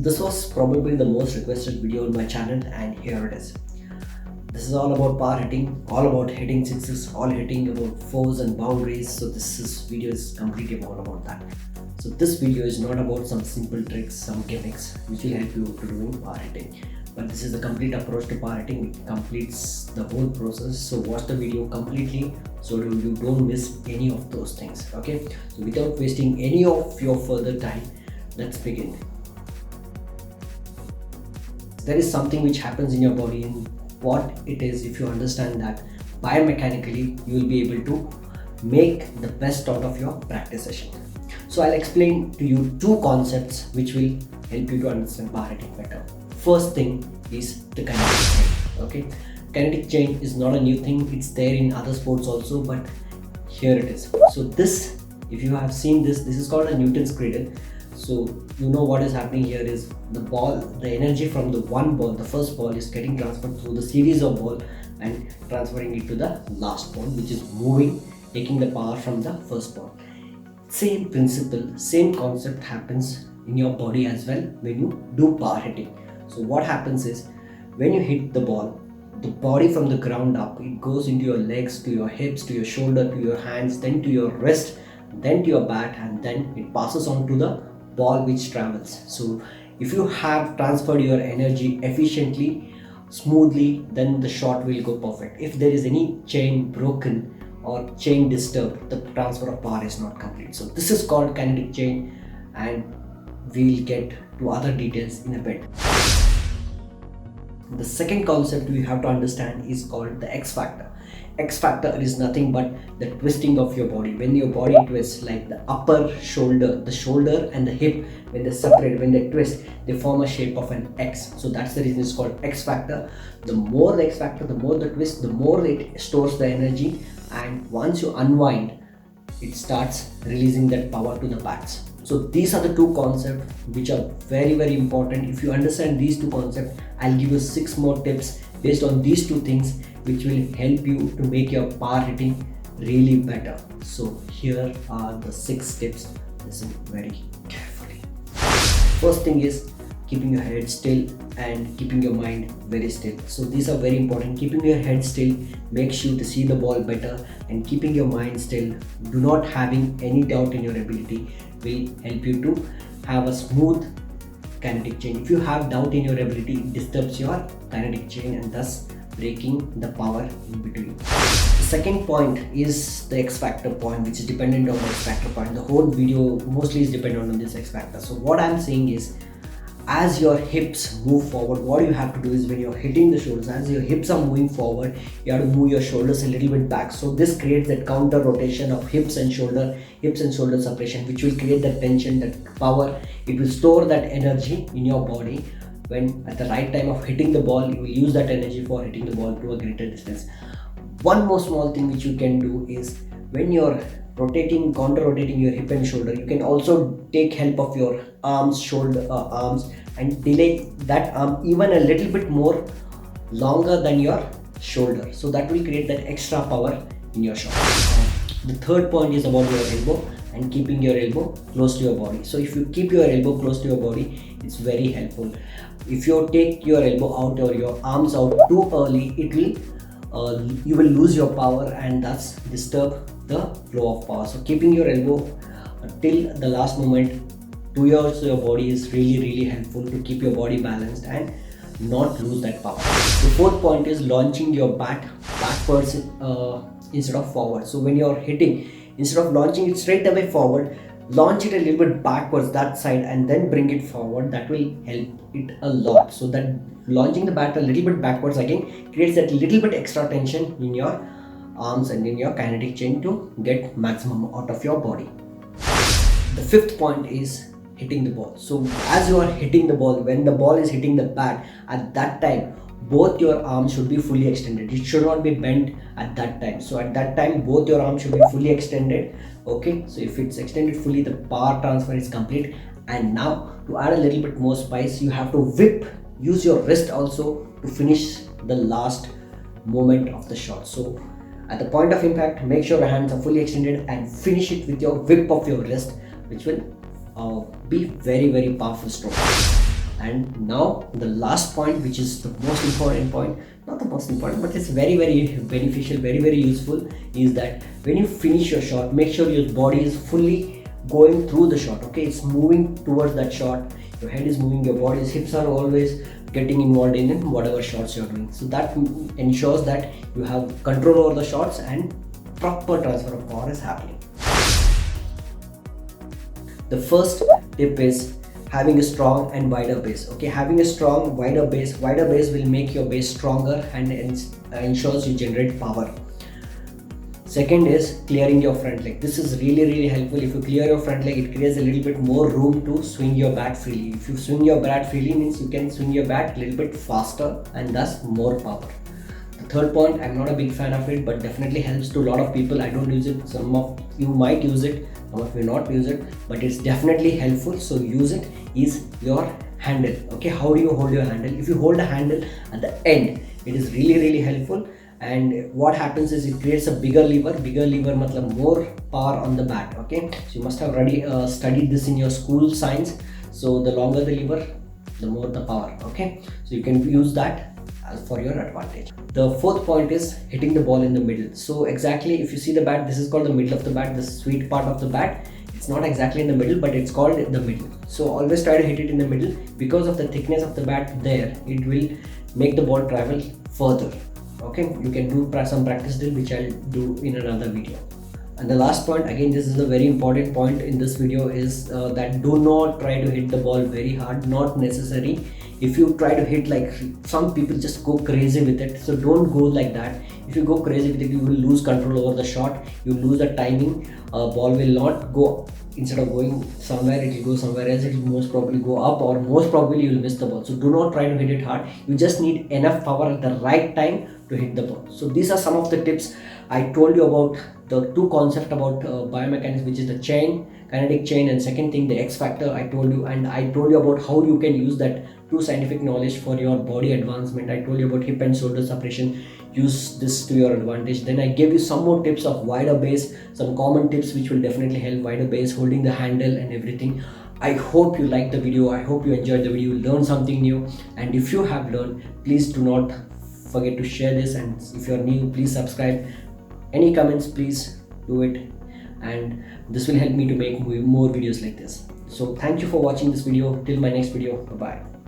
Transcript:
This was probably the most requested video on my channel, and here it is. This is all about power hitting, all about hitting sixes, all hitting about fours and boundaries. So video is completely all about that. So this video is not about some simple tricks, some gimmicks which will help you to doing power hitting. But this is the complete approach to power hitting. It completes the whole process. So watch the video completely so you don't miss any of those things. Okay. So without wasting any of your further time, let's begin. There is something which happens in your body, and what it is, if you understand that biomechanically, you will be able to make the best out of your practice session. So I'll explain to you two concepts which will help you to understand power hitting better. First thing is the kinetic chain. Okay, kinetic chain is not a new thing, it's there in other sports also, but here it is. So this, if you have seen this is called a Newton's cradle. So you know what is happening here is the ball, the energy from the one ball, the first ball, is getting transferred through the series of ball and transferring it to the last ball, which is moving, taking the power from the first ball. Same principle, same concept happens in your body as well when you do power hitting. So what happens is, when you hit the ball, the body from the ground up, it goes into your legs, to your hips, to your shoulder, to your hands, then to your wrist, then to your bat, and then it passes on to the ball which travels. So if you have transferred your energy efficiently, smoothly, then the shot will go perfect. If there is any chain broken or chain disturbed, the transfer of power is not complete. So this is called kinetic chain, and we'll get to other details in a bit. The second concept we have to understand is called the X factor. X factor is nothing but the twisting of your body. When your body twists, like the upper shoulder, the shoulder and the hip, when they separate, when they twist, they form a shape of an X. So that's the reason it's called X factor. The more the X factor, the more the twist, the more it stores the energy, and once you unwind, it starts releasing that power to the bats. So these are the two concepts which are very, very important. If you understand these two concepts, I'll give you 6 more tips based on these two things which will help you to make your power hitting really better. So here are the 6 tips. Listen very carefully. First thing is keeping your head still and keeping your mind very still. So these are very important. Keeping your head still makes you to see the ball better, and keeping your mind still, do not having any doubt in your ability, will help you to have a smooth kinetic chain. If you have doubt in your ability, it disturbs your kinetic chain and thus breaking the power in between. The second point is the X factor point, which is dependent on the X factor point. The whole video mostly is dependent on this X factor. So what I'm saying is, as your hips move forward, what you have to do is, when you're hitting the shoulders, as your hips are moving forward, you have to move your shoulders a little bit back. So this creates that counter rotation of hips and shoulder separation, which will create that tension, that power. It will store that energy in your body. When at the right time of hitting the ball, you will use that energy for hitting the ball to a greater distance. One more small thing which you can do is, when you're counter rotating your hip and shoulder, you can also take help of your arms, arms, and delay that arm even a little bit more longer than your shoulder. So that will create that extra power in your shot. The third point is about your elbow and keeping your elbow close to your body. So if you keep your elbow close to your body, it's very helpful. If you take your elbow out or your arms out too early, it will you will lose your power and thus disturb the flow of power. So keeping your elbow till the last moment towards your body is really, really helpful to keep your body balanced and not lose that power. The fourth point is launching your bat backwards instead of forward. So when you're hitting, instead of launching it straight away forward, launch it a little bit backwards that side and then bring it forward. That will help it a lot. So that launching the bat a little bit backwards again creates that little bit extra tension in your arms and in your kinetic chain to get maximum out of your body. The fifth point is hitting the ball. So as you are hitting the ball, when the ball is hitting the bat, at that time both your arms should be fully extended. It should not be bent at that time. So at that time both your arms should be fully extended. Okay, so if it's extended fully, the power transfer is complete. And now to add a little bit more spice, you have to whip, use your wrist also to finish the last moment of the shot. So at the point of impact, make sure your hands are fully extended and finish it with your whip of your wrist, which will be very, very powerful stroke. And now the last point, which is the most important point, not the most important, but it's very beneficial, very useful, is that when you finish your shot, make sure your body is fully going through the shot. Okay, it's moving towards that shot, your head is moving, your body's hips are always getting involved in whatever shots you're doing. So that ensures that you have control over the shots and proper transfer of power is happening. The first tip is having a strong and wider base. Okay, having a strong wider base will make your base stronger and ensures you generate power. Second is clearing your front leg. This is really helpful. If you clear your front leg, it creates a little bit more room to swing your bat freely. If you swing your bat freely, means you can swing your bat a little bit faster and thus more power. The third point, I'm not a big fan of it, but definitely helps to a lot of people. I don't use it. Some of you might use it, some of you not use it, but it's definitely helpful. So use it. Is your handle. Okay, how do you hold your handle? If you hold a handle at the end, it is really helpful. And what happens is it creates a bigger lever matlab more power on the bat. Okay, so you must have already studied this in your school science. So the longer the lever, the more the power. Okay, so you can use that for your advantage. The fourth point is hitting the ball in the middle. So exactly, if you see the bat, this is called the middle of the bat, the sweet part of the bat. It's not exactly in the middle, but it's called the middle. So always try to hit it in the middle. Because of the thickness of the bat there, it will make the ball travel further. Okay, you can do some practice drill, which I'll do in another video. And the last point, again, this is a very important point in this video, is that do not try to hit the ball very hard. Not necessary. If you try to hit, like some people just go crazy with it, so don't go like that. If you go crazy with it, you will lose control over the shot, you lose the timing. Ball will not go, instead of going somewhere, it will go somewhere else. It will most probably go up, or most probably you will miss the ball. So do not try to hit it hard. You just need enough power at the right time to hit the ball. So these are some of the tips. I told you about the two concepts about biomechanics, which is the chain, kinetic chain, and second thing, the X factor. I told you, and I told you about how you can use that true scientific knowledge for your body advancement. I told you about hip and shoulder separation. Use this to your advantage. Then I gave you some more tips of wider base, some common tips which will definitely help. Wider base, holding the handle and everything. I hope you liked the video. I hope you enjoyed the video, learned something new. And if you have learned, please do not forget to share this. And if you're new, please subscribe. Any comments, please do it. And this will help me to make more videos like this. So thank you for watching this video. Till my next video. Bye bye.